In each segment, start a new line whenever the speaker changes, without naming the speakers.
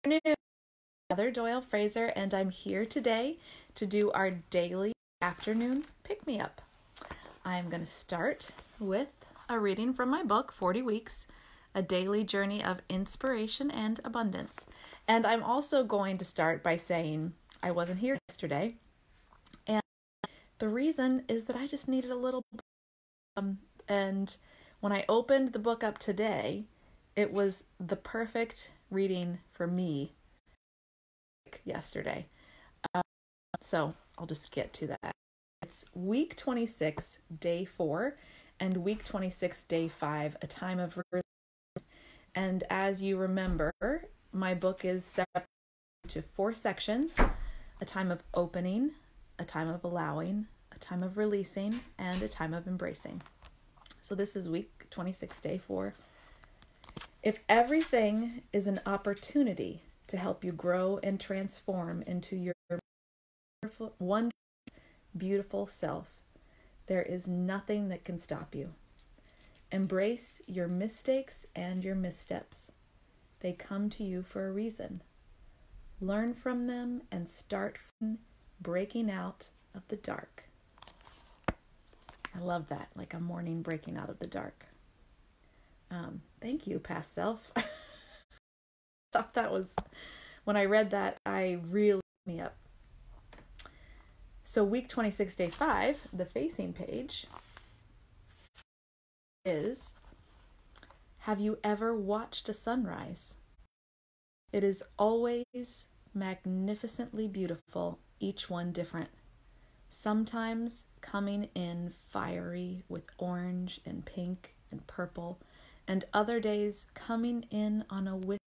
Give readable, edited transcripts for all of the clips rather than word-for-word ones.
Afternoon, Heather Doyle Fraser, and I'm here today to do our daily afternoon pick-me-up. I'm going to start with a reading from my book, 40 Weeks, A Daily Journey of Inspiration and Abundance. And I'm also going to start by saying I wasn't here yesterday, and the reason is that I just needed a little and when I opened the book up today, it was the perfect reading for me yesterday. So I'll just get to that. It's week 26, day 4, and week 26, day 5, a time of release. And as you remember, my book is separated into 4 sections: a time of opening, a time of allowing, a time of releasing, and a time of embracing. So this is week 26, day 4. If everything is an opportunity to help you grow and transform into your wonderful, beautiful self, there is nothing that can stop you. Embrace your mistakes and your missteps. They come to you for a reason. Learn from them and start breaking out of the dark. I love that, like a morning breaking out of the dark. Thank you, past self. Thought that was, when I read that, I really me up. So week 26, day 5, the facing page is, have you ever watched a sunrise? It is always magnificently beautiful, each one different. Sometimes coming in fiery with orange and pink and purple, and other days coming in on a whisper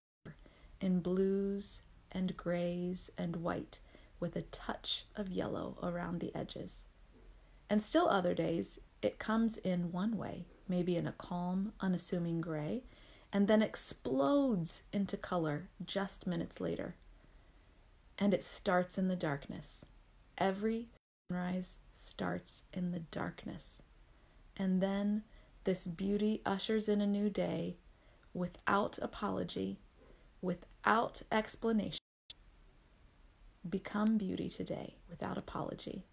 in blues and grays and white with a touch of yellow around the edges. And still other days it comes in one way, maybe in a calm, unassuming gray, and then explodes into color just minutes later. And it starts in the darkness. Every sunrise starts in the darkness. And then this beauty ushers in a new day without apology, without explanation. Become beauty today without apology,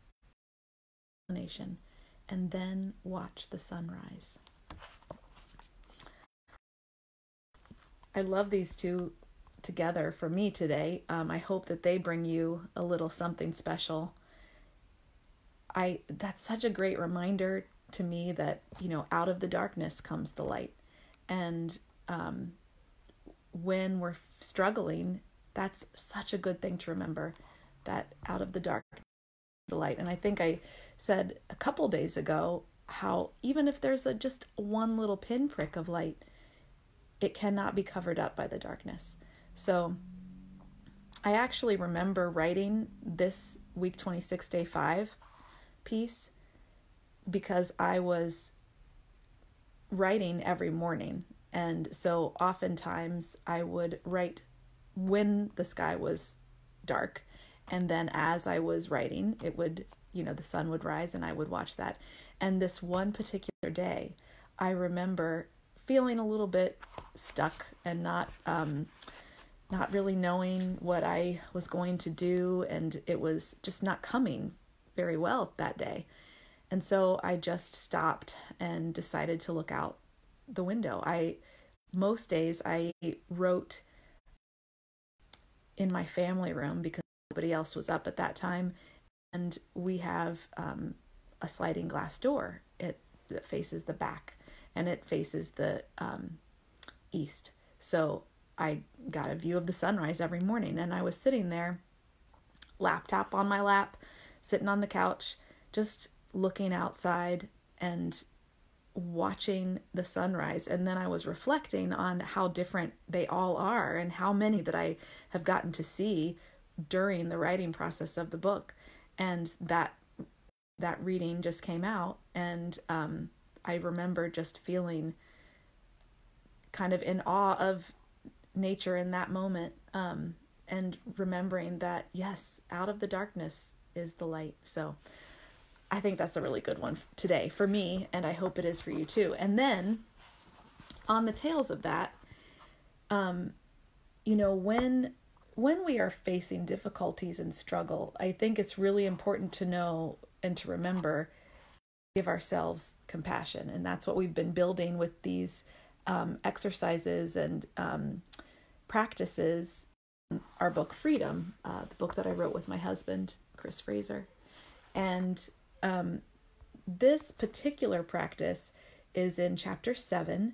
explanation, and then watch the sunrise. I love these two together for me today. I hope that they bring you a little something special. That's such a great reminder to me that, out of the darkness comes the light. And when we're struggling, that's such a good thing to remember, that out of the dark the light. And I think I said a couple days ago how even if there's just one little pinprick of light, it cannot be covered up by the darkness. So I actually remember writing this week 26, day 5 piece because I was writing every morning. And so oftentimes I would write when the sky was dark, and then as I was writing, it would, the sun would rise and I would watch that. And this one particular day, I remember feeling a little bit stuck and not really knowing what I was going to do, and it was just not coming very well that day. And so I just stopped and decided to look out the window. Most days I wrote in my family room because nobody else was up at that time, and we have a sliding glass door that faces the back, and it faces the east. So I got a view of the sunrise every morning, and I was sitting there, laptop on my lap, sitting on the couch, just looking outside and watching the sunrise. And then I was reflecting on how different they all are and how many that I have gotten to see during the writing process of the book. And that reading just came out, and I remember just feeling kind of in awe of nature in that moment, and remembering that, yes, out of the darkness is the light. So I think that's a really good one today for me, and I hope it is for you too. And then on the tails of that, when when we are facing difficulties and struggle, I think it's really important to know and to remember, give ourselves compassion. And that's what we've been building with these exercises and practices. Our book, Freedom, the book that I wrote with my husband, Chris Fraser. And this particular practice is in chapter 7,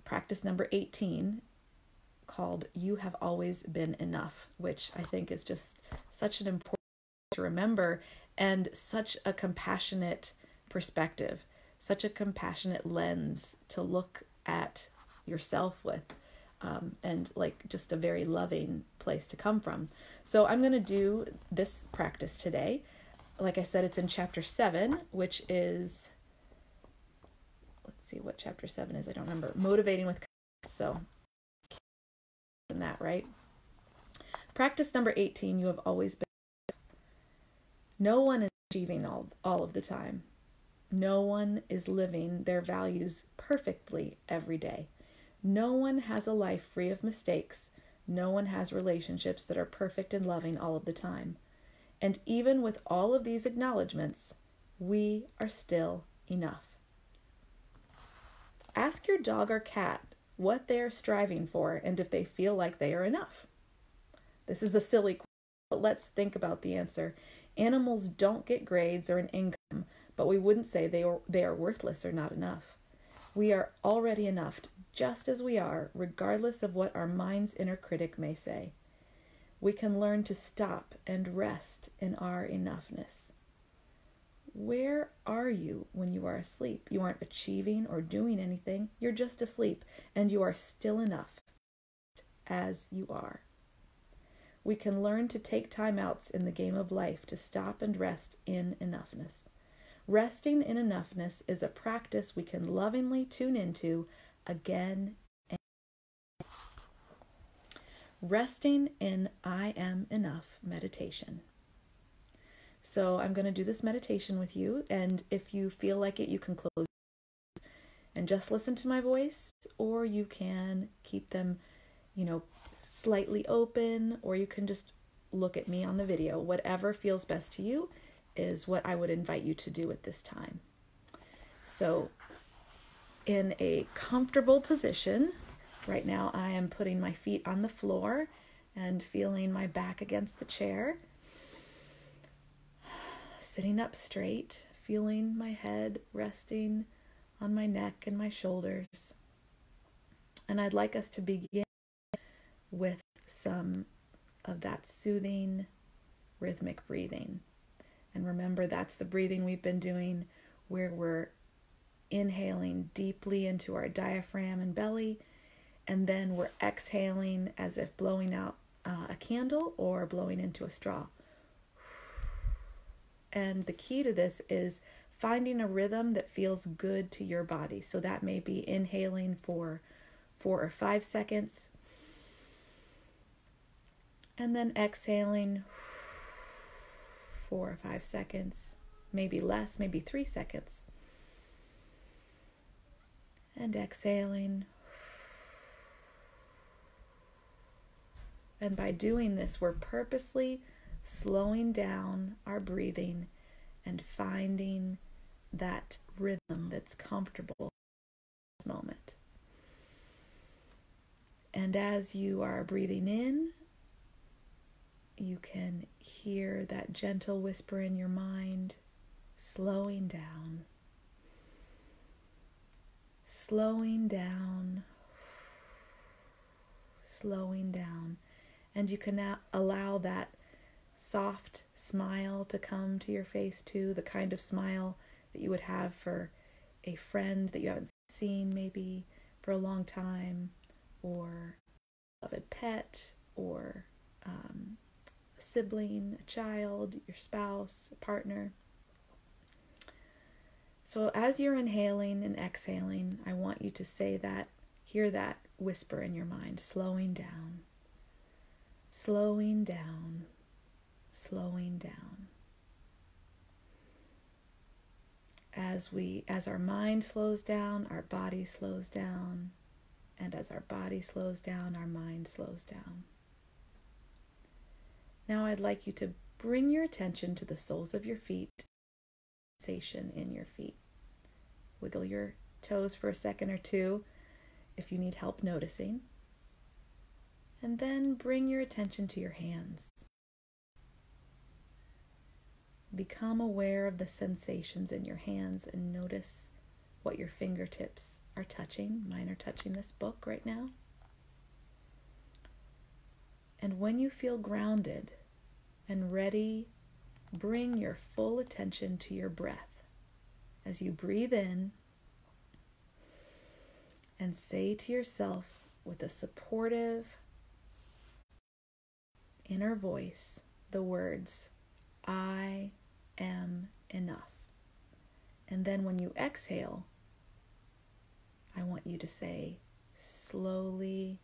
practice number 18, called You Have Always Been Enough, which I think is just such an important to remember, and such a compassionate perspective, such a compassionate lens to look at yourself with, and like just a very loving place to come from. So I'm going to do this practice today. Like I said, it's in chapter 7, which is, let's see what chapter 7 is. I don't remember. Motivating with kindness. So in that, right? Practice number 18, you have always been. No one is achieving all of the time. No one is living their values perfectly every day. No one has a life free of mistakes. No one has relationships that are perfect and loving all of the time. And even with all of these acknowledgments, we are still enough. Ask your dog or cat what they are striving for and if they feel like they are enough. This is a silly question, but let's think about the answer. Animals don't get grades or an income, but we wouldn't say they are worthless or not enough. We are already enough, just as we are, regardless of what our mind's inner critic may say. We can learn to stop and rest in our enoughness. Where are you when you are asleep? You aren't achieving or doing anything. You're just asleep, and you are still enough as you are. We can learn to take timeouts in the game of life to stop and rest in enoughness. Resting in enoughness is a practice we can lovingly tune into again and again. Resting in I am enough meditation. So I'm going to do this meditation with you, and if you feel like it, you can close and just listen to my voice, or you can keep them, slightly open, or you can just look at me on the video. Whatever feels best to you is what I would invite you to do at this time. So in a comfortable position, right now I am putting my feet on the floor and feeling my back against the chair. Sitting up straight, feeling my head resting on my neck and my shoulders. And I'd like us to begin with some of that soothing, rhythmic breathing. And remember, that's the breathing we've been doing, where we're inhaling deeply into our diaphragm and belly, and then we're exhaling as if blowing out a candle or blowing into a straw. And the key to this is finding a rhythm that feels good to your body. So that may be inhaling for 4 or 5 seconds, and then exhaling 4 or 5 seconds, maybe less, maybe 3 seconds, and exhaling. And by doing this, we're purposely slowing down our breathing and finding that rhythm that's comfortable in this moment. And as you are breathing in, you can hear that gentle whisper in your mind, slowing down, slowing down, slowing down. And you can now allow that soft smile to come to your face too, the kind of smile that you would have for a friend that you haven't seen maybe for a long time, or a beloved pet, or a sibling, a child, your spouse, a partner. So as you're inhaling and exhaling, I want you to say that, hear that whisper in your mind, slowing down, slowing down, slowing down. As our mind slows down, our body slows down, and as our body slows down, our mind slows down. Now I'd like you to bring your attention to the soles of your feet, sensation in your feet. Wiggle your toes for a second or two if you need help noticing. And then bring your attention to your hands. Become aware of the sensations in your hands and notice what your fingertips are touching. Mine are touching this book right now. And when you feel grounded and ready, bring your full attention to your breath. As you breathe in and say to yourself with a supportive inner voice the words, I am enough. And then when you exhale, I want you to say slowly,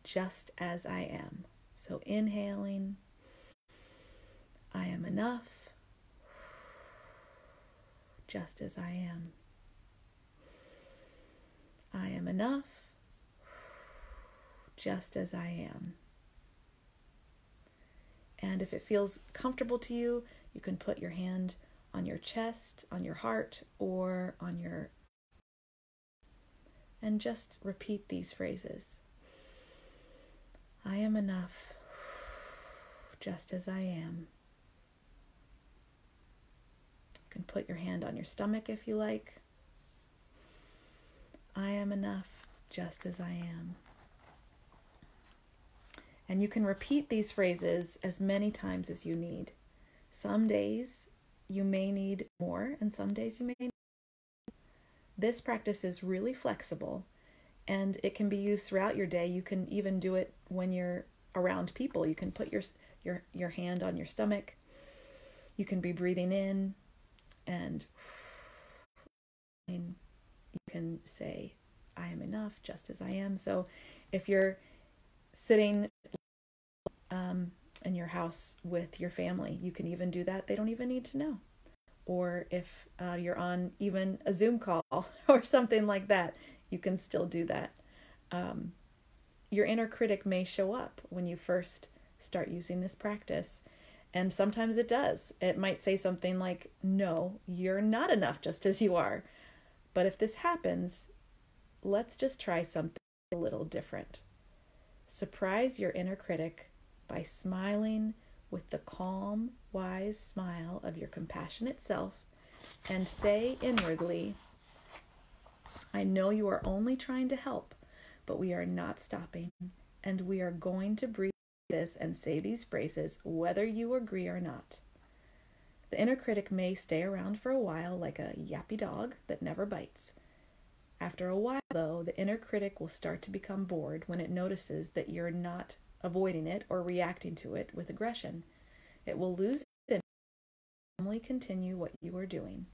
just as I am. So inhaling, I am enough, just as I am. I am enough, just as I am. And if it feels comfortable to you, you can put your hand on your chest, on your heart, or on your... And just repeat these phrases. I am enough, just as I am. You can put your hand on your stomach if you like. I am enough, just as I am. And you can repeat these phrases as many times as you need. Some days you may need more, and some days you may need more. This practice is really flexible, and it can be used throughout your day. You can even do it when you're around people. You can put your hand on your stomach. You can be breathing in, and you can say, I am enough, just as I am. So if you're sitting in your house with your family, you can even do that. They don't even need to know. Or if you're on even a Zoom call or something like that, you can still do that. Your inner critic may show up when you first start using this practice. And sometimes it does. It might say something like, no, you're not enough just as you are. But if this happens, let's just try something a little different. Surprise your inner critic by smiling with the calm, wise smile of your compassionate self, and say inwardly, I know you are only trying to help, but we are not stopping, and we are going to breathe this and say these phrases whether you agree or not. The inner critic may stay around for a while like a yappy dog that never bites. After a while, though, the inner critic will start to become bored when it notices that you're not avoiding it or reacting to it with aggression. It will lose it and calmly continue what you are doing.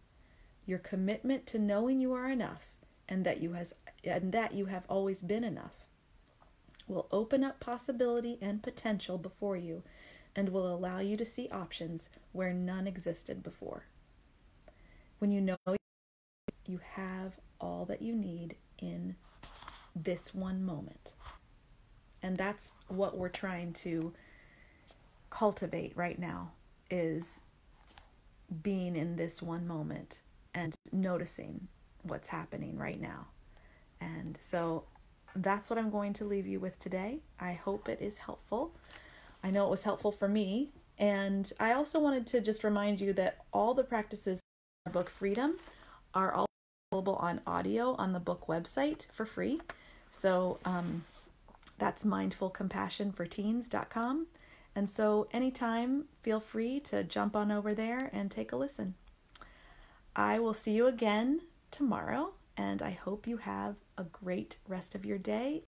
Your commitment to knowing you are enough and that you have always been enough will open up possibility and potential before you and will allow you to see options where none existed before. When you know you have all that you need in this one moment. And that's what we're trying to cultivate right now, is being in this one moment and noticing what's happening right now. And so that's what I'm going to leave you with today. I hope it is helpful. I know it was helpful for me. And I also wanted to just remind you that all the practices in our book Freedom are all available on audio on the book website for free. So that's mindfulcompassionforteens.com. And so anytime, feel free to jump on over there and take a listen. I will see you again tomorrow, and I hope you have a great rest of your day.